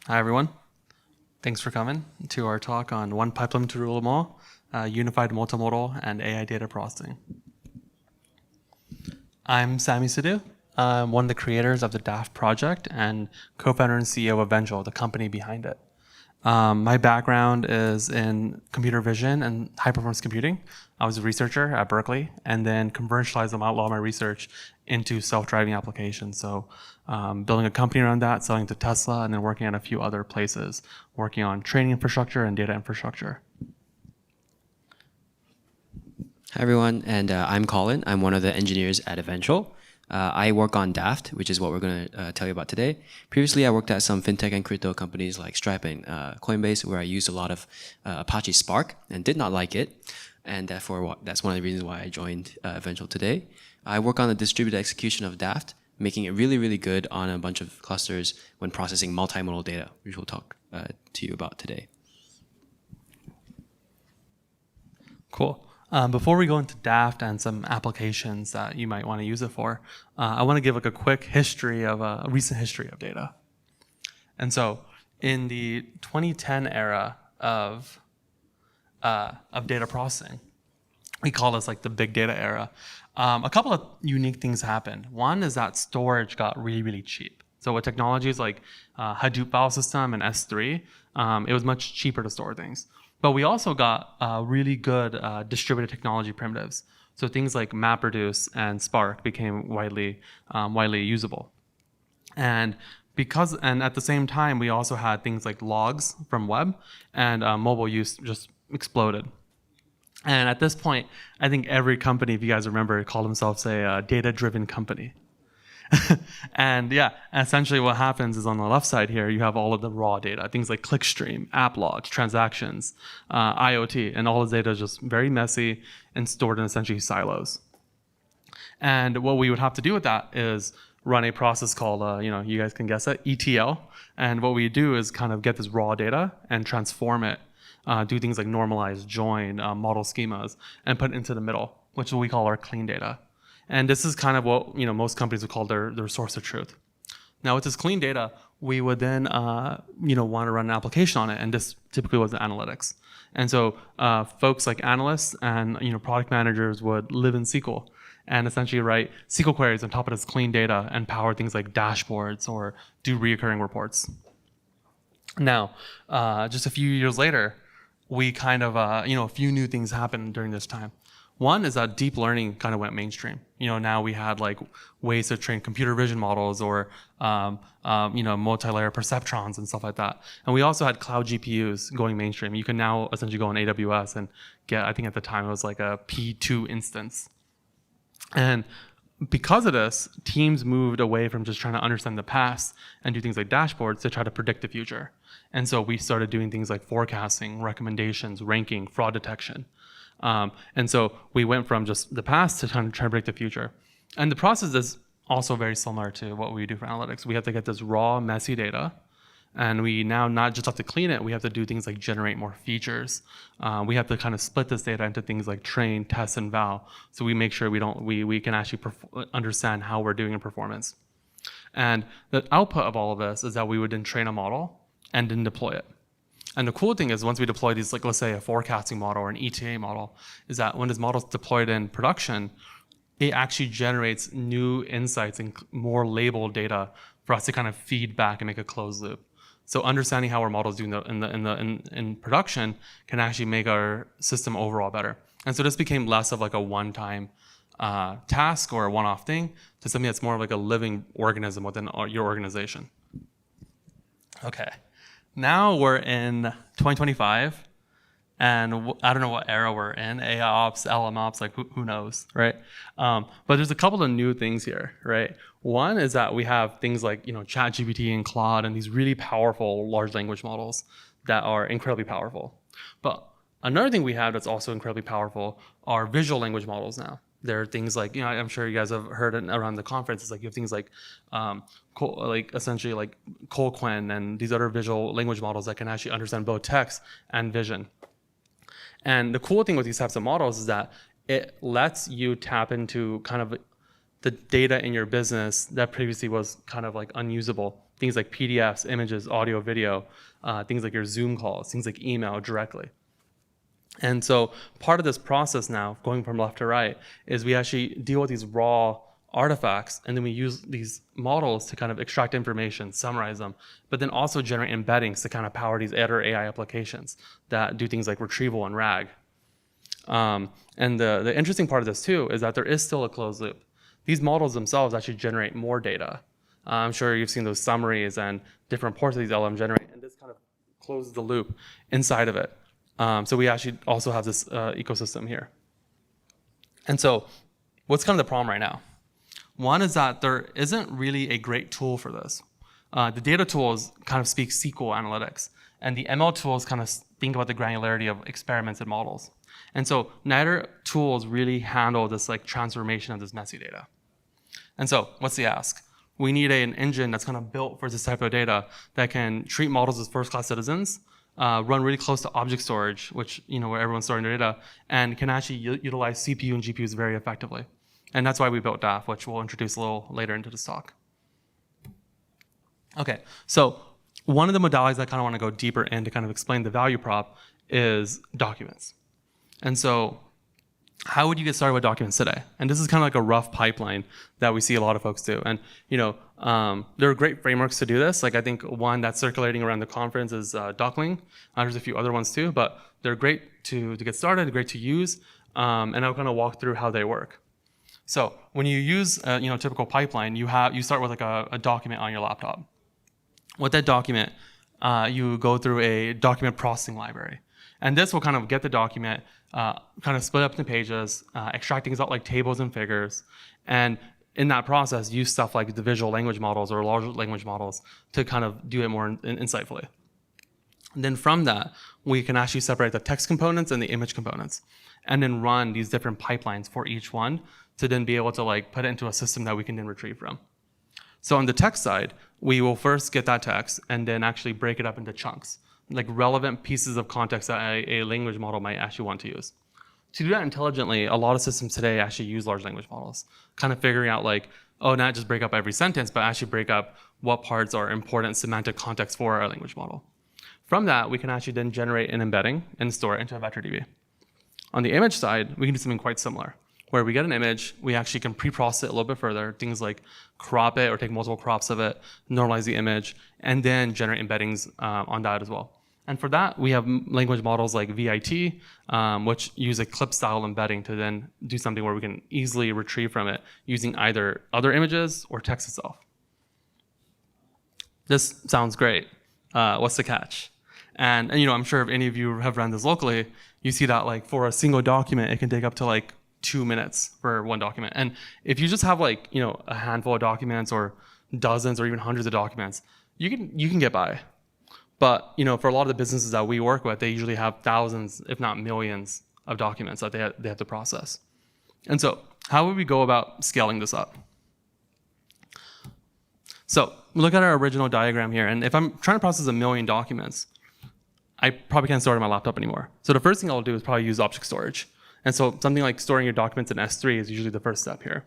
Hi, everyone. Thanks for coming to our talk on one pipeline to rule them all, unified multimodal and AI data processing. I'm Sammy Sidhu. I'm one of the creators of the Daft project and co-founder and CEO of Eventual, the company behind it. My background is in computer vision and high-performance computing. I was a researcher at Berkeley and then commercialized a lot of my research into self-driving applications. So building a company around that, selling to Tesla, and then working at a few other places, working on training infrastructure and data infrastructure. Hi, everyone, and I'm Colin. I'm one of the engineers at Eventual. I work on Daft, which is what we're going to tell you about today. Previously, I worked at some fintech and crypto companies like Stripe and Coinbase, where I used a lot of Apache Spark and did not like it. And therefore, that's one of the reasons why I joined Eventual today. I work on the distributed execution of Daft, making it really, really good on a bunch of clusters when processing multimodal data, which we'll talk to you about today. Cool. Before we go into Daft and some applications that you might want to use it for, I want to give like a quick history of a recent history of data. And so in the 2010 era of data processing, we call this like the big data era. A couple of unique things happened. One is that storage got really, really cheap. So with technologies like Hadoop file system and S3, it was much cheaper to store things. But we also got really good distributed technology primitives. So things like MapReduce and Spark became widely usable. And at the same time, we also had things like logs from web, and mobile use just exploded. And at this point, I think every company, if you guys remember, called themselves a data-driven company. And yeah, essentially what happens is on the left side here, you have all of the raw data, things like clickstream, app logs, transactions, IoT, and all the data is just very messy and stored in essentially silos. And what we would have to do with that is run a process called, you guys can guess it, ETL. And what we do is kind of get this raw data and transform it, do things like normalize, join, model schemas, and put it into the middle, which we call our clean data. And this is kind of what most companies would call their source of truth. Now with this clean data, we would then want to run an application on it, and this typically was the analytics. And so folks like analysts and product managers would live in SQL and essentially write SQL queries on top of this clean data and power things like dashboards or do recurring reports. Now, just a few years later, we kind of a few new things happened during this time. One is that deep learning kind of went mainstream. Now we had like ways to train computer vision models or multi-layer perceptrons and stuff like that. And we also had cloud GPUs going mainstream. You can now essentially go on AWS and get, I think at the time it was like a P2 instance. And because of this, teams moved away from just trying to understand the past and do things like dashboards to try to predict the future. And so we started doing things like forecasting, recommendations, ranking, fraud detection. And so we went from just the past to trying to predict the future. And the process is also very similar to what we do for analytics. We have to get this raw, messy data, and we now not just have to clean it, we have to do things like generate more features. We have to kind of split this data into things like train, test, and val, so we make sure we can actually understand how we're doing in performance. And the output of all of this is that we would then train a model and then deploy it. And the cool thing is once we deploy these, like let's say a forecasting model or an ETA model, is that when this model is deployed in production, it actually generates new insights and more labeled data for us to kind of feed back and make a closed loop. So understanding how our model is doing in production can actually make our system overall better. And so this became less of like a one-time task or a one-off thing to something that's more of like a living organism within your organization. Okay. Now we're in 2025, and I don't know what era we're in, AIOps, LMOps, like who knows, right? But there's a couple of new things here, right? One is that we have things like ChatGPT and Claude and these really powerful large language models that are incredibly powerful. But another thing we have that's also incredibly powerful are visual language models now. There are things like, I'm sure you guys have heard it around the conference. It's like you have things like essentially like Colquin and these other visual language models that can actually understand both text and vision. And the cool thing with these types of models is that it lets you tap into kind of the data in your business that previously was kind of like unusable. Things like PDFs, images, audio, video, things like your Zoom calls, things like email directly. And so part of this process now, going from left to right, is we actually deal with these raw artifacts, and then we use these models to kind of extract information, summarize them, but then also generate embeddings to kind of power these other AI applications that do things like retrieval and RAG. And the interesting part of this too is that there is still a closed loop. These models themselves actually generate more data. I'm sure you've seen those summaries and different parts of these LLM generate, and this kind of closes the loop inside of it. So we actually also have this ecosystem here. And so what's kind of the problem right now? One is that there isn't really a great tool for this. The data tools kind of speak SQL analytics, and the ML tools kind of think about the granularity of experiments and models. And so neither tools really handle this like transformation of this messy data. And so what's the ask? We need an engine that's kind of built for this type of data that can treat models as first-class citizens, run really close to object storage, which, where everyone's storing their data, and can actually utilize CPU and GPUs very effectively. And that's why we built Daft, which we'll introduce a little later into this talk. Okay, so one of the modalities I kind of want to go deeper in to kind of explain the value prop is documents. And so how would you get started with documents today? And this is kind of like a rough pipeline that we see a lot of folks do. And there are great frameworks to do this. Like I think one that's circulating around the conference is juggling. There's a few other ones too, but they're great to get started, great to use, and I'll kind of walk through how they work. So when you use typical pipeline, you start with like a document on your laptop. With that document, you go through a document processing library. And this will kind of get the document, kind of split up into pages, extract things out like tables and figures. And in that process, use stuff like the visual language models or large language models to kind of do it more insightfully. And then from that, we can actually separate the text components and the image components, and then run these different pipelines for each one to then be able to like put it into a system that we can then retrieve from. So on the text side, we will first get that text and then actually break it up into chunks, like relevant pieces of context that a language model might actually want to use. To do that intelligently, a lot of systems today actually use large language models, kind of figuring out like, not just break up every sentence, but actually break up what parts are important semantic context for our language model. From that, we can actually then generate an embedding and store it into a VectorDB. On the image side, we can do something quite similar, where we get an image, we actually can pre-process it a little bit further, things like crop it or take multiple crops of it, normalize the image, and then generate embeddings on that as well. And for that, we have language models like VIT, which use a clip-style embedding to then do something where we can easily retrieve from it using either other images or text itself. This sounds great. What's the catch? And I'm sure if any of you have run this locally, you see that like for a single document, it can take up to like 2 minutes for one document. And if you just have like, a handful of documents or dozens or even hundreds of documents, you can get by. But, for a lot of the businesses that we work with, they usually have thousands, if not millions of documents that they have to process. And so how would we go about scaling this up? So look at our original diagram here. And if I'm trying to process 1 million documents, I probably can't store it on my laptop anymore. So the first thing I'll do is probably use object storage. And so something like storing your documents in S3 is usually the first step here.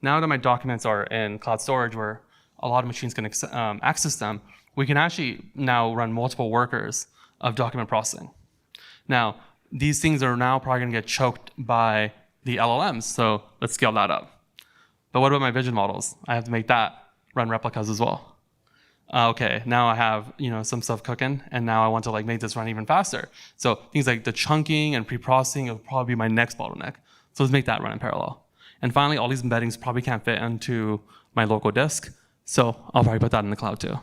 Now that my documents are in cloud storage where a lot of machines can access them, we can actually now run multiple workers of document processing. Now, these things are now probably going to get choked by the LLMs, so let's scale that up. But what about my vision models? I have to make that run replicas as well. Okay, now I have some stuff cooking, and now I want to make this run even faster. So things like the chunking and pre-processing will probably be my next bottleneck. So let's make that run in parallel. And finally, all these embeddings probably can't fit into my local disk, so I'll probably put that in the cloud too.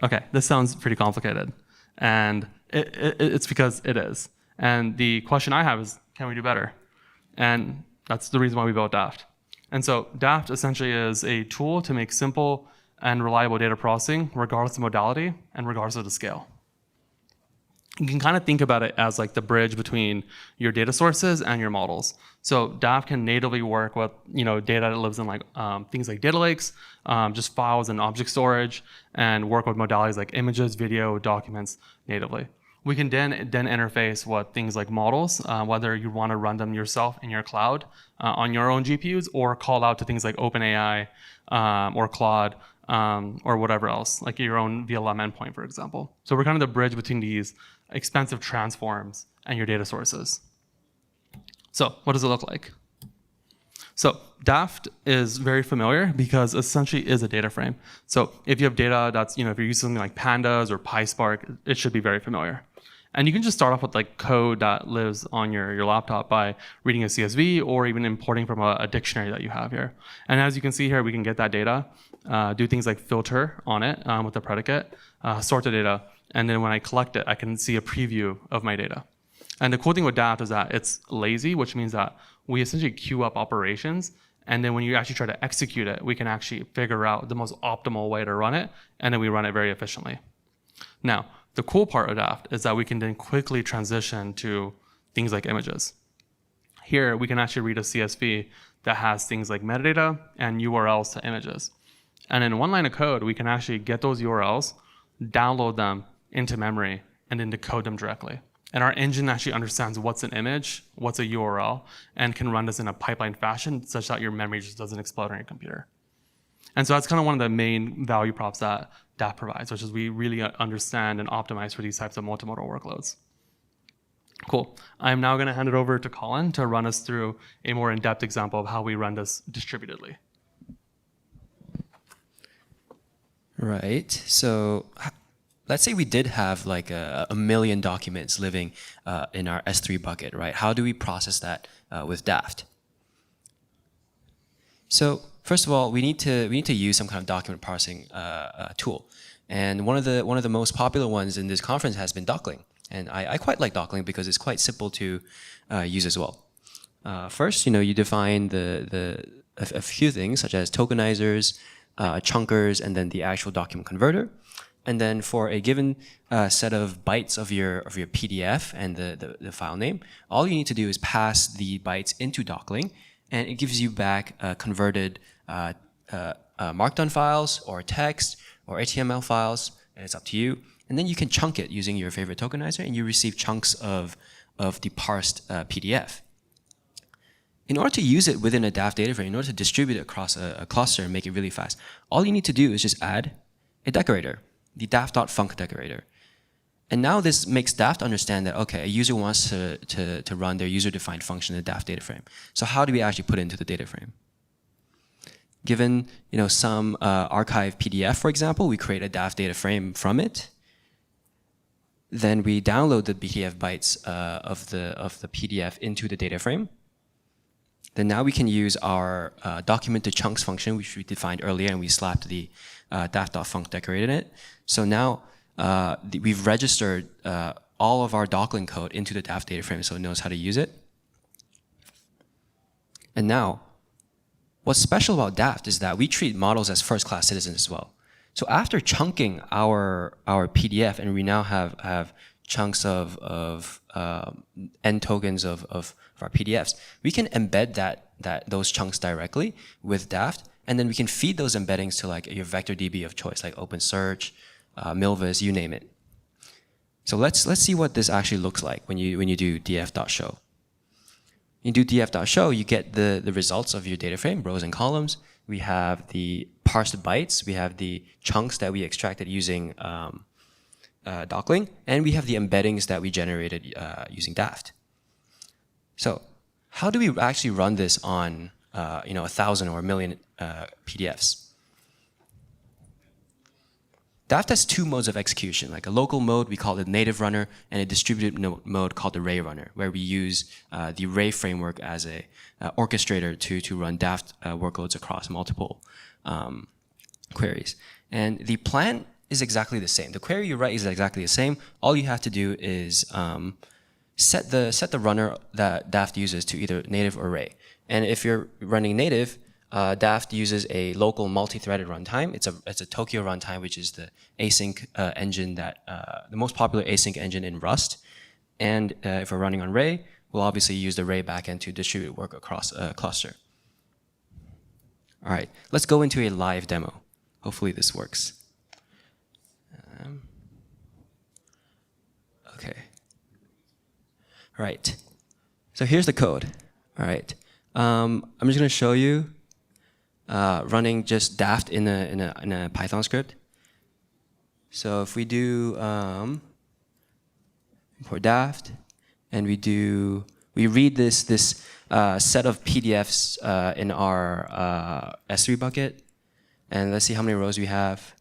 Okay, this sounds pretty complicated, and it's because it is. And the question I have is, can we do better? And that's the reason why we built Daft. And so Daft essentially is a tool to make simple and reliable data processing, regardless of modality and regardless of the scale. You can kind of think about it as like the bridge between your data sources and your models. So Daft can natively work with data that lives in things like data lakes, just files and object storage, and work with modalities like images, video, documents natively. We can then interface with things like models, whether you want to run them yourself in your cloud on your own GPUs, or call out to things like OpenAI or Claude or whatever else, like your own VLM endpoint, for example. So we're kind of the bridge between these expensive transforms and your data sources. So what does it look like? So Daft is very familiar because essentially is a data frame. So if you have data that's, if you're using something like Pandas or PySpark, it should be very familiar. And you can just start off with like code that lives on your laptop by reading a CSV or even importing from a dictionary that you have here. And as you can see here, we can get that data, do things like filter on it with the predicate, sort the data, and then when I collect it, I can see a preview of my data. And the cool thing with Daft is that it's lazy, which means that we essentially queue up operations, and then when you actually try to execute it, we can actually figure out the most optimal way to run it, and then we run it very efficiently. Now, the cool part of Daft is that we can then quickly transition to things like images. Here, we can actually read a CSV that has things like metadata and URLs to images. And in one line of code, we can actually get those URLs, download them into memory, and then decode them directly. And our engine actually understands what's an image, what's a URL, and can run this in a pipeline fashion such that your memory just doesn't explode on your computer. And so that's kind of one of the main value props that Daft provides, which is we really understand and optimize for these types of multimodal workloads. Cool. I'm now going to hand it over to Colin to run us through a more in-depth example of how we run this distributedly. Right. So let's say we did have like a million documents living in our S3 bucket, right? How do we process that with Daft? So first of all, we need to use some kind of document parsing tool, and one of the most popular ones in this conference has been juggling, and I quite like juggling because it's quite simple to use as well. First, you define a few things such as tokenizers, chunkers, and then the actual document converter. And then for a given set of bytes of your PDF and the file name, all you need to do is pass the bytes into juggling, and it gives you back converted markdown files or text or HTML files, and it's up to you. And then you can chunk it using your favorite tokenizer, and you receive chunks of the parsed PDF. In order to use it within a Daft data frame, in order to distribute it across a cluster and make it really fast, all you need to do is just add a decorator, the daft.func decorator. And now this makes Daft understand that, okay, a user wants to run their user-defined function in the Daft data frame. So how do we actually put it into the data frame? Given some archive PDF, for example, we create a Daft data frame from it. Then we download the PDF bytes of the PDF into the data frame. Then now we can use our document to chunks function, which we defined earlier, and we slapped the daft.func decorator in it. So now we've registered all of our juggling code into the Daft data frame so it knows how to use it. And now, what's special about Daft is that we treat models as first-class citizens as well. So after chunking our PDF, and we now have chunks of n tokens of our PDFs, we can embed those chunks directly with Daft, and then we can feed those embeddings to like your VectorDB of choice, like OpenSearch, Milvus, you name it. So let's see what this actually looks like when you do df.show. You do df.show, you get the results of your data frame, rows and columns. We have the parsed bytes, we have the chunks that we extracted using juggling, and we have the embeddings that we generated using Daft. So how do we actually run this on 1,000 or 1,000,000 PDFs? Daft has two modes of execution, like a local mode, we call it native runner, and a distributed mode called the Ray runner, where we use the Ray framework as a orchestrator to run Daft workloads across multiple queries. And the plan is exactly the same. The query you write is exactly the same. All you have to do is set the runner that Daft uses to either native or Ray. And if you're running native, Daft uses a local multi-threaded runtime. It's a Tokyo runtime, which is the async engine the most popular async engine in Rust. And if we're running on Ray, we'll obviously use the Ray backend to distribute work across a cluster. All right, let's go into a live demo. Hopefully this works. Okay. right. So here's the code. All right. I'm just going to show you running just Daft in a Python script. So if we do import Daft, and we read this set of PDFs in our S3 bucket, and let's see how many rows we have.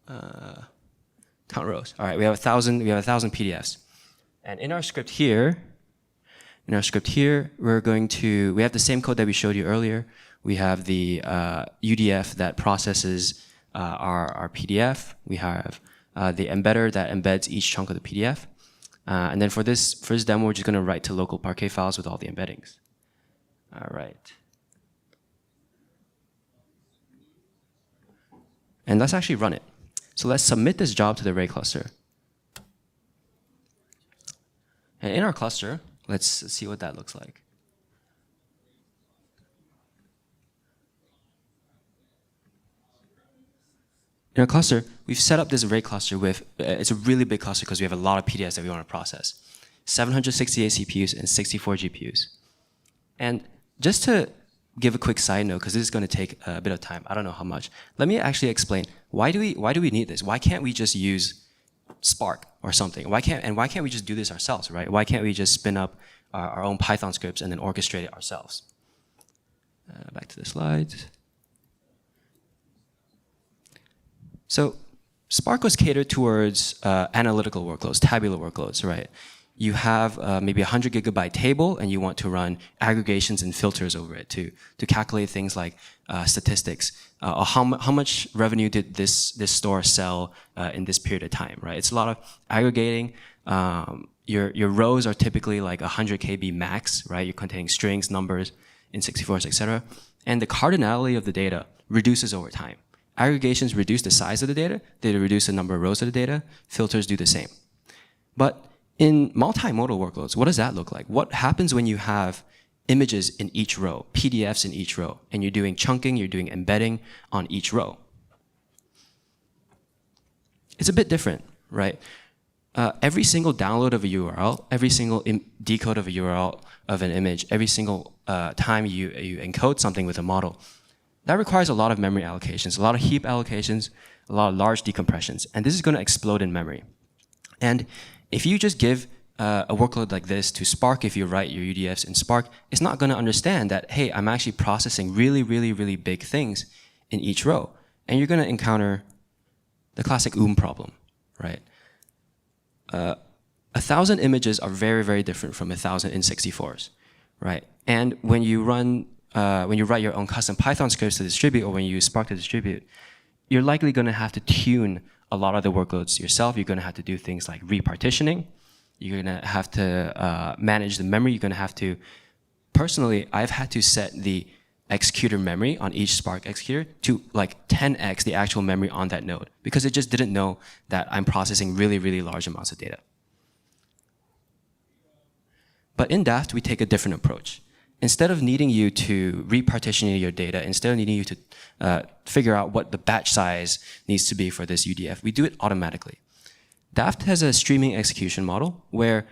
Count rows. All right, we have 1,000 PDFs, and in our script here, we have the same code that we showed you earlier. We have the UDF that processes our PDF. We have the embedder that embeds each chunk of the PDF. And then for this demo, we're just going to write to local Parquet files with all the embeddings. All right. And let's actually run it. So let's submit this job to the array cluster. And in our cluster, let's see what that looks like. In our cluster, we've set up this array cluster with, it's a really big cluster because we have a lot of PDFs that we want to process. 768 CPUs and 64 GPUs. And just to give a quick side note, because this is going to take a bit of time, I don't know how much, let me actually explain, why do we need this? Why can't we just use Spark or something? Why can't we just do this ourselves, right? Why can't we just spin up our own Python scripts and then orchestrate it ourselves? Back to the slides. So Spark was catered towards analytical workloads, tabular workloads, right? You have maybe a 100 gigabyte table, and you want to run aggregations and filters over it to calculate things like statistics. Or how much revenue did this store sell in this period of time, right? It's a lot of aggregating. Your rows are typically like 100 KB max, right? You're containing strings, numbers, in64s, etc. And the cardinality of the data reduces over time. Aggregations reduce the size of the data, they reduce the number of rows of the data, filters do the same. But in multimodal workloads, what does that look like? What happens when you have images in each row, PDFs in each row, and you're doing chunking, you're doing embedding on each row? It's a bit different, right? Every single download of a URL, every single decode of a URL of an image, every single time you encode something with a model, that requires a lot of memory allocations, a lot of heap allocations, a lot of large decompressions, and this is going to explode in memory. And if you just give a workload like this to Spark, if you write your UDFs in Spark, it's not going to understand that, hey, I'm actually processing really, really, really big things in each row. And you're going to encounter the classic problem, right? 1,000 images are very, very different from 1,000 in64s, right? And when you write your own custom Python scripts to distribute, or when you use Spark to distribute, you're likely going to have to tune a lot of the workloads yourself. You're going to have to do things like repartitioning. You're going to have to manage the memory. You're going to have to, personally, I've had to set the executor memory on each Spark executor to like 10x the actual memory on that node, because it just didn't know that I'm processing really, really large amounts of data. But in Daft, we take a different approach. Instead of needing you to repartition your data, instead of needing you to figure out what the batch size needs to be for this UDF, we do it automatically. Daft has a streaming execution model where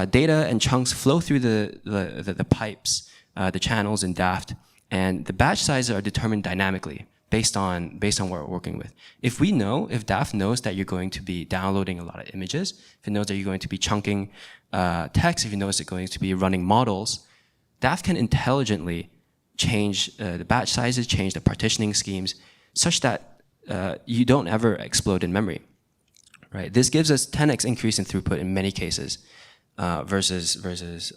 data and chunks flow through the pipes, the channels in Daft, and the batch sizes are determined dynamically based on what we're working with. If Daft knows that you're going to be downloading a lot of images, if it knows that you're going to be chunking text, if it knows it's going to be running models, Daft can intelligently change the batch sizes, change the partitioning schemes, such that you don't ever explode in memory. Right? This gives us 10x increase in throughput in many cases versus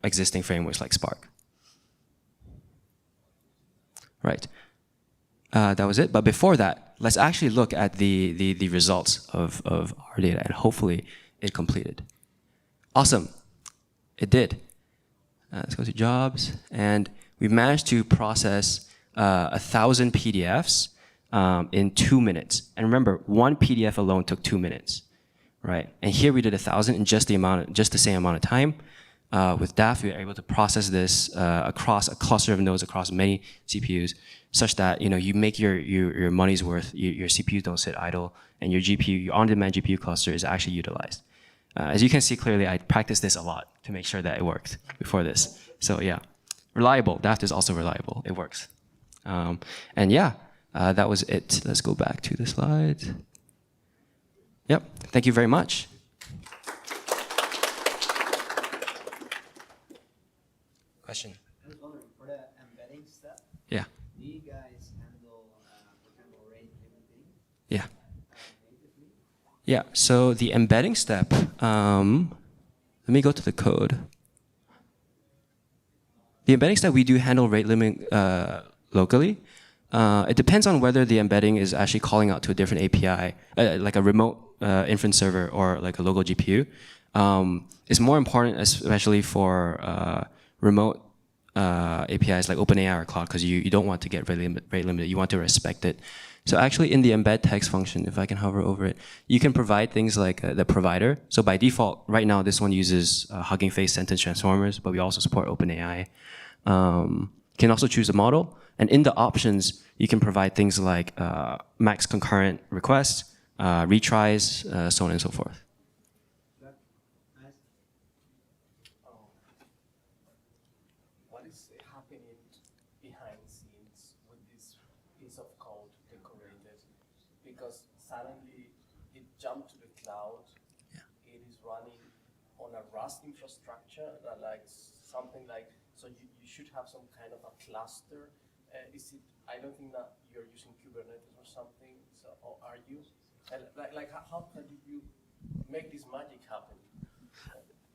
existing frameworks like Spark. Right. That was it. But before that, let's actually look at the results of our data, and hopefully it completed. Awesome. It did. Let's go to jobs, and we managed to process 1,000 PDFs in 2 minutes. And remember, one PDF alone took 2 minutes, right? And here we did 1,000 in just the same amount of time. With Daft, we were able to process this across a cluster of nodes across many CPUs, such that you make your money's worth. Your CPUs don't sit idle, and your on-demand GPU cluster is actually utilized. As you can see clearly, I practiced this a lot to make sure that it worked before this. So yeah, reliable. Daft is also reliable. It works. And yeah, that was it. Let's go back to the slides. Yep. Thank you very much. Question? I was wondering, for the embedding step, Yeah. do you guys handle, for example, rate limiting Yeah. natively? Yeah. So the embedding step. Let me go to the code. The embedding step, we do handle rate limiting locally. It depends on whether the embedding is actually calling out to a different API, like a remote inference server or like a local GPU. It's more important, especially for remote APIs like OpenAI or Cloud, because you don't want to get rate limited. You want to respect it. So actually in the embed text function, if I can hover over it, you can provide things like the provider. So by default, right now, this one uses Hugging Face sentence transformers, but we also support OpenAI. You can also choose a model. And in the options, you can provide things like max concurrent requests, retries, so on and so forth. What is happening behind the scenes with this piece of code decorated? Because suddenly it jumped to the cloud. Yeah. It is running on a Rust infrastructure, like something like, so you should have some kind of a cluster. Is it? I don't think that you're using Kubernetes or something. So, or are you? And like how can you make this magic happen?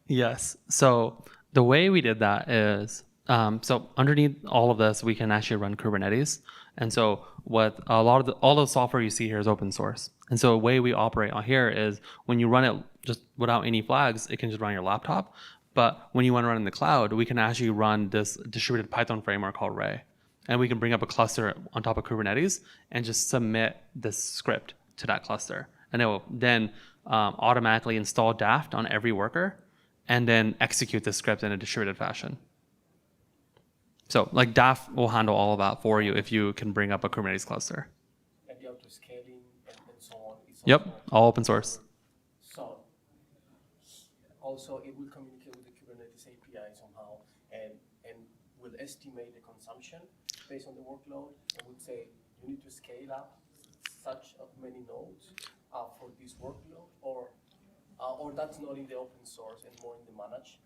Yes. So the way we did that is, so underneath all of this, we can actually run Kubernetes. And so what a lot of all the software you see here is open source. And so the way we operate on here is when you run it just without any flags, it can just run on your laptop. But when you want to run in the cloud, we can actually run this distributed Python framework called Ray. And we can bring up a cluster on top of Kubernetes and just submit this script to that cluster. And it will then automatically install Daft on every worker and then execute the script in a distributed fashion. So like Daft will handle all of that for you if you can bring up a Kubernetes cluster. And the auto-scaling and so on. Yep, all open source. So also it will communicate with the Kubernetes API somehow and will estimate the consumption based on the workload and would say you need to scale up such of many nodes for this workload, or that's not in the open source and more in the managed.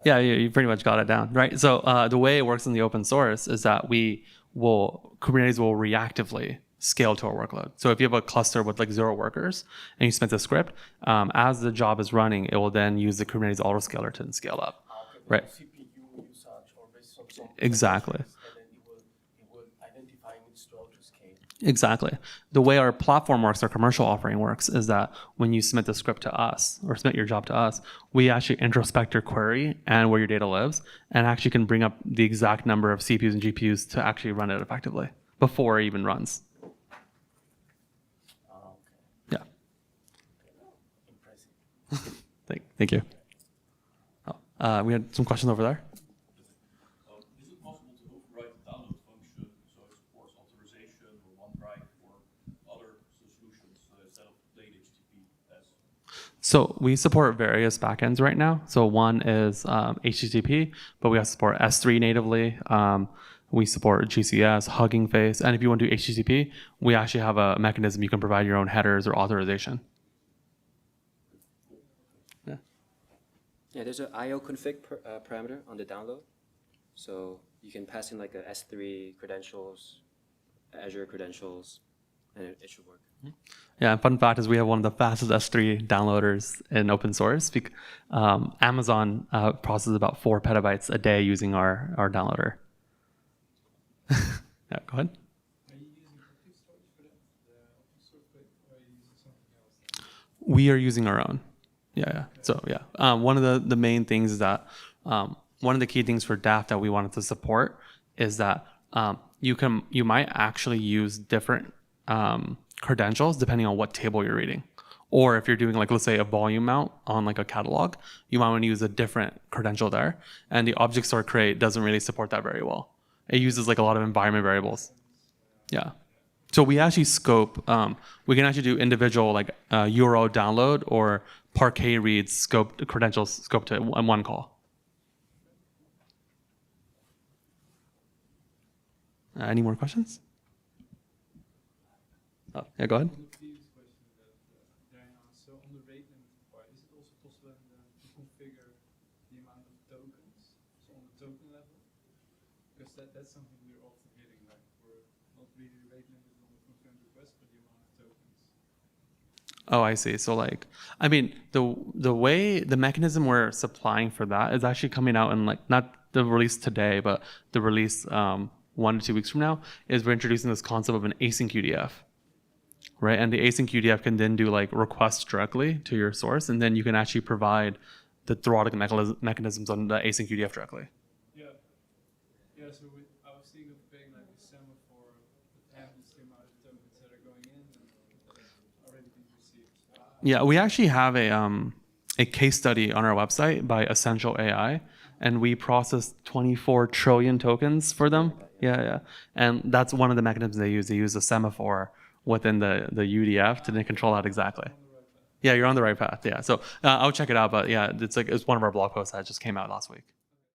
Yeah, you pretty much got it down, right? So the way it works in the open source is that Kubernetes will reactively scale to a workload. So if you have a cluster with like 0 workers and you submit the script, as the job is running, it will then use the Kubernetes autoscaler to scale up, Okay, right? CPU usage or based on some Exactly. and then it will identify needs to auto-scale. Exactly. The way our platform works, our commercial offering works, is that when you submit the script to us or submit your job to us, we actually introspect your query and where your data lives and actually can bring up the exact number of CPUs and GPUs to actually run it effectively before it even runs. Okay. Yeah. Impressive. Thank you. Oh, we had some questions over there. Is it possible to override the download function so it supports authorization or OneDrive or other solutions instead of plain HTTP? So we support various backends right now. So one is HTTP, but we also support S3 natively. We support GCS, Hugging Face, and if you want to do HTTP, we actually have a mechanism you can provide your own headers or authorization. Yeah. Yeah, there's an IO config parameter on the download. So you can pass in like a S3 credentials, Azure credentials, and it should work. Yeah, and fun fact is we have one of the fastest S3 downloaders in open source. Amazon processes about 4 petabytes a day using our downloader. Yeah, go ahead. Are you using object storage for that, the open source bit, or are you using something else? We are using our own. Yeah. So yeah, one of the main things is that one of the key things for Daft that we wanted to support is that you might actually use different credentials depending on what table you're reading. Or if you're doing like, let's say a volume mount on like a catalog, you might want to use a different credential there. And the object store create doesn't really support that very well. It uses like a lot of environment variables. Yeah. So we actually scope. We can actually do individual like URL download or Parquet reads scope credentials scope to in one call. Any more questions? Oh, yeah, go ahead. On the previous question that Diane asked, so on the rate limit part, is it also possible to configure the amount of tokens, so on the token level? Because that's something we're often hitting, like we're not really rate limited on the confirmed request, but the amount of tokens. Oh, I see. So like, I mean, the way the mechanism we're supplying for that is actually coming out in like not the release today, but the release 1 to 2 weeks from now is we're introducing this concept of an async UDF, right? And the async UDF can then do like requests directly to your source, and then you can actually provide the throttling mechanisms on the async UDF directly. Yeah. Yeah, so I was thinking of paying like a semaphore that handles the amount of tokens that are going in and already been received. Yeah, we actually have a case study on our website by Essential AI, and we processed 24 trillion tokens for them. Yeah. And that's one of the mechanisms they use. They use a semaphore within the UDF to then control that exactly. Yeah, you're on the right path. Yeah, so I'll check it out. But yeah, it's one of our blog posts that just came out last week.